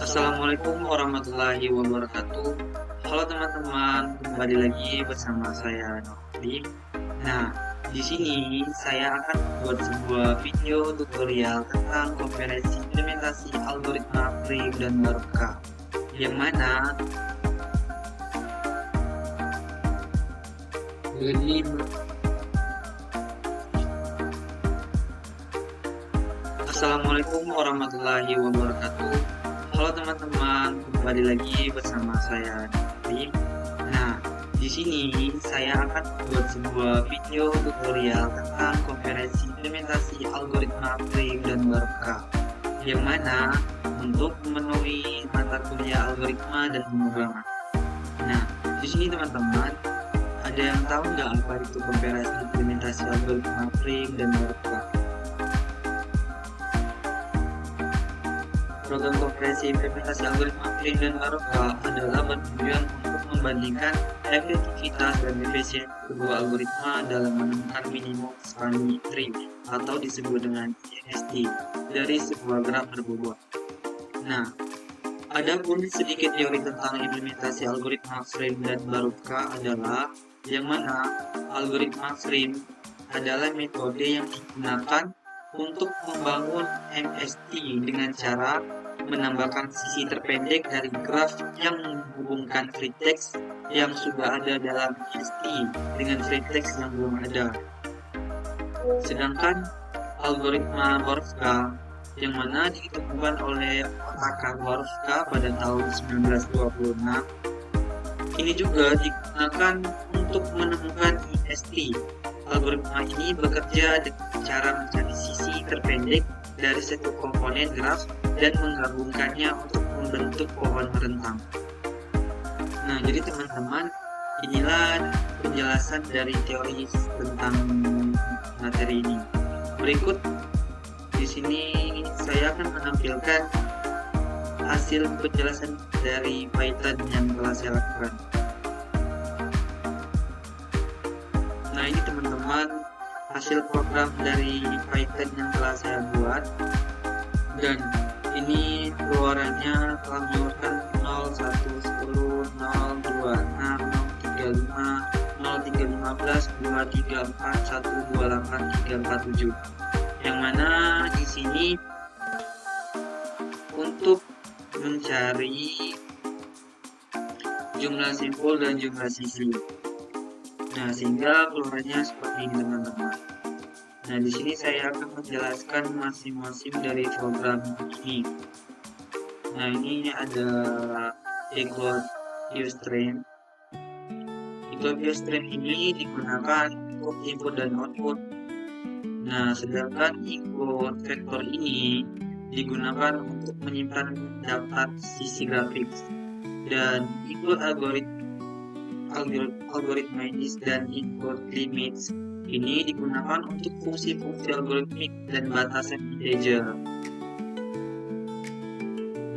Assalamualaikum warahmatullahi wabarakatuh. Halo teman-teman, kembali lagi bersama saya Nofri. Nah, di sini saya akan membuat sebuah video tutorial tentang komparasi implementasi algoritma Prim dan Baroka, yang mana Assalamualaikum warahmatullahi wabarakatuh. Halo teman-teman, kembali lagi bersama saya Nofri. Nah, di sini saya akan membuat sebuah video tutorial tentang komparasi implementasi algoritma Prim dan Baroka, yang mana untuk memenuhi mata kuliah algoritma dan pemrograman. Nah, di sini teman-teman, ada yang tahu nggak apa itu komparasi implementasi algoritma Prim dan Baroka? Program komparasi implementasi algoritma Prim dan Baroka adalah bertujuan untuk membandingkan efektivitas dan efisiensi kedua algoritma dalam menemukan minimum spanning tree atau disebut dengan MST dari sebuah graf berbobot. Nah, ada pun sedikit teori tentang implementasi algoritma Prim dan Baroka adalah yang mana algoritma Prim adalah metode yang digunakan untuk membangun MST dengan cara menambahkan sisi terpendek dari graf yang menghubungkan free text yang sudah ada dalam MST dengan free text yang belum ada. Sedangkan algoritma Baroka yang mana ditemukan oleh Otakar Baroka pada tahun 1926 ini juga digunakan untuk menemukan MST. Algoritma ini bekerja dengan cara mencari sisi terpendek dari satu komponen graf dan menggabungkannya untuk membentuk pohon merentang. Nah, jadi teman-teman, inilah penjelasan dari teori tentang materi ini. Berikut di sini saya akan menampilkan hasil penjelasan dari Python yang telah saya lakukan. Nah, ini teman-teman hasil program dari Python yang telah saya buat, dan ini keluarannya telah mengeluarkan 0, 1, 10, 0, 2, 6, 0, 35, 0, 3, 15, 2, 3, 4, 1, 2, 8, 3, 4, 7, yang mana di sini untuk mencari jumlah simpul dan jumlah sisi. Nah, sehingga keluarnya seperti ini teman-teman. Nah, di sini saya akan menjelaskan masing-masing dari program ini. Nah, ini ada include viewStream. Include viewStream ini digunakan untuk input dan output. Nah, sedangkan include vector ini digunakan untuk menyimpan daftar sisi grafik. Dan include algoritmais dan include limits ini digunakan untuk fungsi-fungsi algoritmik dan batasan integer.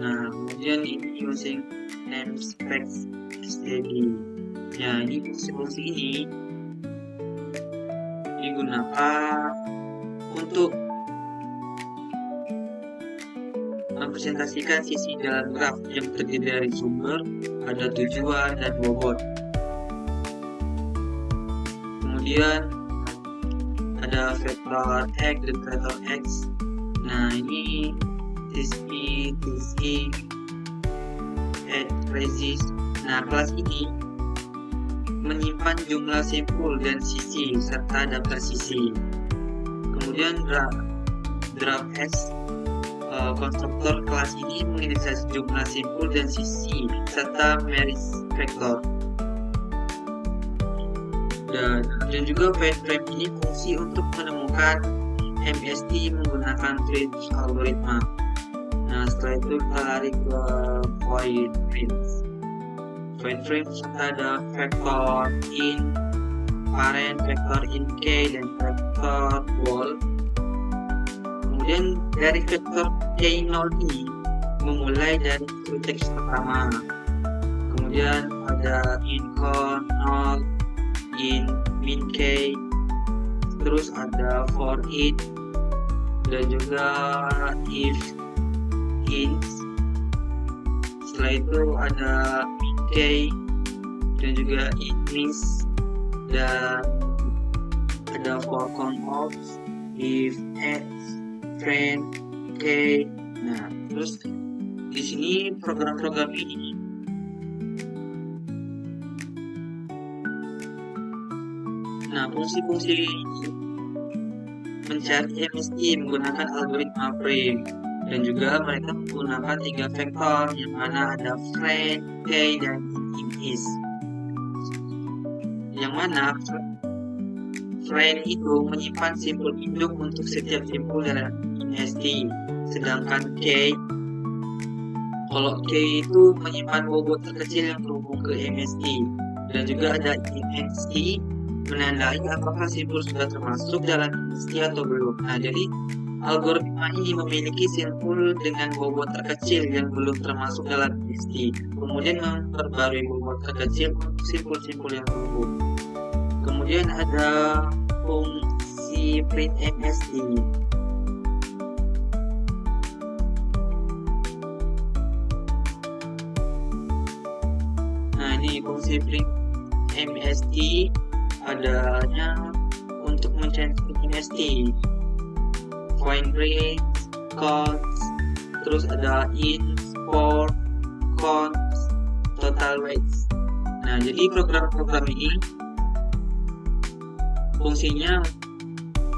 Nah, kemudian ini using namespace std. Ya, ini fungsi-fungsi ini digunakan untuk mempresentasikan sisi dalam graf yang terdiri dari sumber, ada tujuan, dan bobot. Kemudian ada vektor X dan vektor X. Nah, ini TC, add resist. Nah, kelas ini menyimpan jumlah simpul dan sisi serta daftar sisi. Kemudian graph S, konstruktor kelas ini menginisiasi jumlah simpul dan sisi serta meris vektor. Dan juga frame ini fungsi untuk menemukan MST menggunakan Prim algoritma. Nah, setelah itu kita lari ke void frames. Void frames ada vektor in parent, vektor in k, dan vektor wall. Kemudian dari vektor k0 ini memulai dari teks pertama. Kemudian ada in con 0, in min k, terus ada for each, dan juga if int, Setelah itu ada K dan juga Miss, dan ada for count of, if, X, friend, K. Nah, terus di sini program-program ini fungsi-fungsi mencari MST menggunakan algoritma frame, dan juga mereka menggunakan 3 vektor yang mana ada friend, K, dan is. Yang mana friend itu menyimpan simpul induk untuk setiap simpul dalam MST, sedangkan K, kalau K itu menyimpan bobot terkecil yang berhubung ke MST, dan juga ada MST menandai apakah simpul sudah termasuk dalam MST atau belum. Nah, jadi algoritma ini memiliki simpul dengan bobot terkecil yang belum termasuk dalam MST, kemudian memperbarui bobot terkecil untuk simpul-simpul yang berhubung. Kemudian ada fungsi print MST. Nah, ini fungsi print MST adanya untuk mencari MST, find range, counts, terus ada int, for, counts, total weights. Nah, jadi program-program ini fungsinya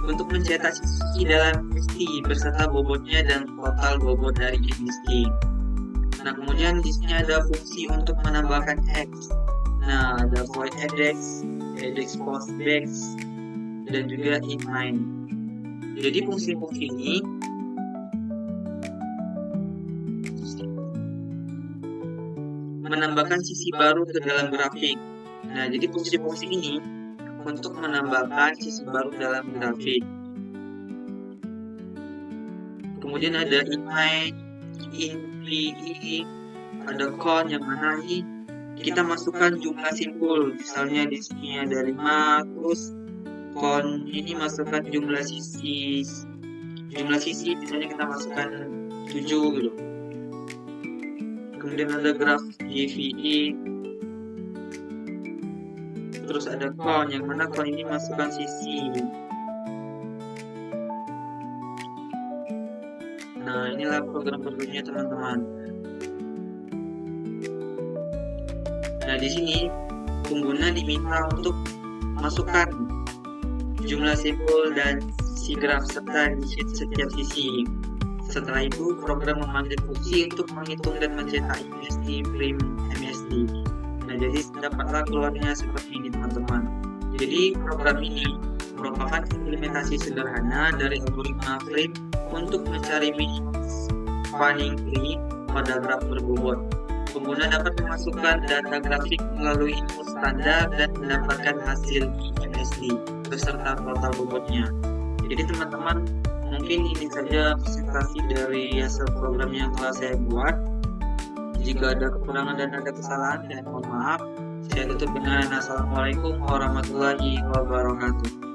untuk mencetak sisi dalam MST beserta bobotnya dan total bobot dari MST. Nah, kemudian di sini ada fungsi untuk menambahkan X. Nah, ada void edX, edX postBax, dan juga inline. Jadi fungsi-fungsi ini menambahkan sisi baru ke dalam grafik. Nah, jadi fungsi-fungsi ini untuk menambahkan sisi baru dalam grafik. Kemudian ada inline, input, ada count yang mana ini kita masukkan jumlah simpul. Misalnya di sini ada 5, terus count ini masukkan jumlah sisi. Misalnya kita masukkan 7 gitu. Kemudian ada graf GVE, terus ada count yang mana count ini masukkan sisi. Nah, inilah program-programnya teman-teman. Nah, di sini pengguna diminta untuk masukkan jumlah simpul dan sisi graf serta di setiap sisi. Setelah itu, program memanggil fungsi untuk menghitung dan mencetak MST print MST. Nah, jadi dapatlah keluarnya seperti ini teman-teman. Jadi program ini merupakan implementasi sederhana dari algoritma frame untuk mencari minimum spanning tree pada graf berbobot. Pengguna dapat memasukkan data grafik melalui input standar dan mendapatkan hasil MST beserta total bobotnya. Jadi teman-teman, mungkin ini saja presentasi dari hasil program yang telah saya buat. Jika ada kekurangan dan ada kesalahan, mohon maaf. Saya tutup dengan assalamualaikum warahmatullahi wabarakatuh.